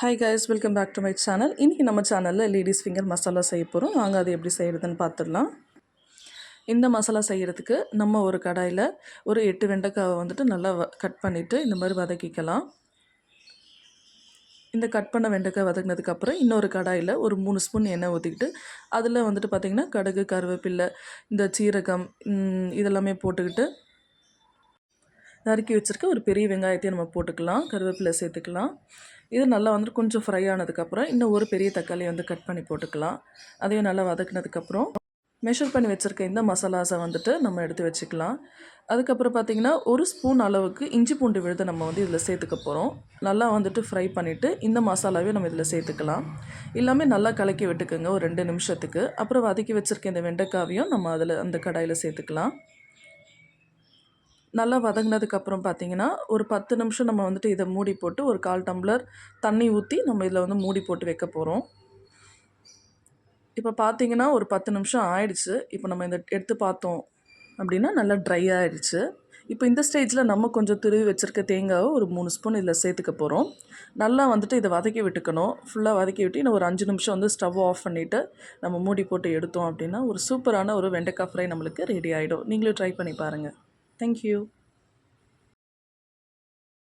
Hi guys, welcome back to my channel. இன்றைக்கி நம்ம சேனலில் லேடிஸ் ஃபிங்கர் மசாலா செய்ய போகிறோம். வாங்க அது எப்படி செய்கிறதுன்னு பார்த்துடலாம். இந்த மசாலா செய்கிறதுக்கு நம்ம ஒரு கடாயில் ஒரு 8 வெண்டைக்காவை வந்துட்டு நல்லா கட் பண்ணிவிட்டு இந்த மாதிரி வதக்கிக்கலாம். இந்த கட் பண்ண வெண்டைக்காய் வதக்கினதுக்கப்புறம் இன்னொரு கடாயில் ஒரு 3 ஸ்பூன் எண்ணெய் ஊற்றிக்கிட்டு அதில் வந்துட்டு பார்த்திங்கன்னா கடுகு, கருவேப்பில்லை, இந்த சீரகம் இதெல்லாமே போட்டுக்கிட்டு நறுக்கி வச்சுருக்க ஒரு பெரிய வெங்காயத்தையும் நம்ம போட்டுக்கலாம். கருவேப்பிலை சேர்த்துக்கலாம். இது நல்லா வந்துட்டு கொஞ்சம் ஃப்ரை ஆனதுக்கப்புறம் இன்னும் ஒரு பெரிய தக்காளி வந்து கட் பண்ணி போட்டுக்கலாம். அதையும் நல்லா வதக்கினதுக்கப்புறம் மெஷர் பண்ணி வச்சுருக்க இந்த மசாலாஸை வந்துட்டு நம்ம எடுத்து வச்சுக்கலாம். அதுக்கப்புறம் பார்த்திங்கன்னா ஒரு ஸ்பூன் அளவுக்கு இஞ்சி பூண்டு விழுதை நம்ம வந்து இதில் சேர்த்துக்க போகிறோம். நல்லா வந்துட்டு ஃப்ரை பண்ணிவிட்டு இந்த மசாலாவே நம்ம இதில் சேர்த்துக்கலாம். எல்லாமே நல்லா கலக்கி விட்டுக்குங்க ஒரு 2 நிமிஷத்துக்கு. அப்புறம் வதக்கி வச்சுருக்க இந்த வெண்டைக்காவையும் நம்ம அதில் அந்த கடாயில் சேர்த்துக்கலாம். நல்லா வதங்கினதுக்கப்புறம் பார்த்திங்கன்னா ஒரு 10 நிமிஷம் நம்ம வந்துட்டு இதை மூடி போட்டு ஒரு 1/4 டம்ளர் தண்ணி ஊற்றி நம்ம இதில் வந்து மூடி போட்டு வைக்க போகிறோம். இப்போ பார்த்திங்கன்னா ஒரு 10 நிமிஷம் ஆயிடுச்சு. இப்போ நம்ம இதை எடுத்து பார்த்தோம் அப்படின்னா நல்லா ட்ரை ஆகிடுச்சு. இப்போ இந்த ஸ்டேஜில் நம்ம கொஞ்சம் துருவி வச்சுருக்க தேங்காவை ஒரு 3 ஸ்பூன் இதில் சேர்த்துக்க போகிறோம். நல்லா வந்துட்டு இதை வதக்கி விட்டுக்கணும். ஃபுல்லாக வதக்கி விட்டு இன்னும் ஒரு 5 நிமிஷம் வந்து ஸ்டவ் ஆஃப் பண்ணிவிட்டு நம்ம மூடி போட்டு எடுத்தோம் அப்படின்னா ஒரு சூப்பரான ஒரு வெண்டைக்காய் ஃப்ரை நம்மளுக்கு ரெடி ஆகிடும். நீங்களும் ட்ரை பண்ணி பாருங்கள். தேங்க்யூ.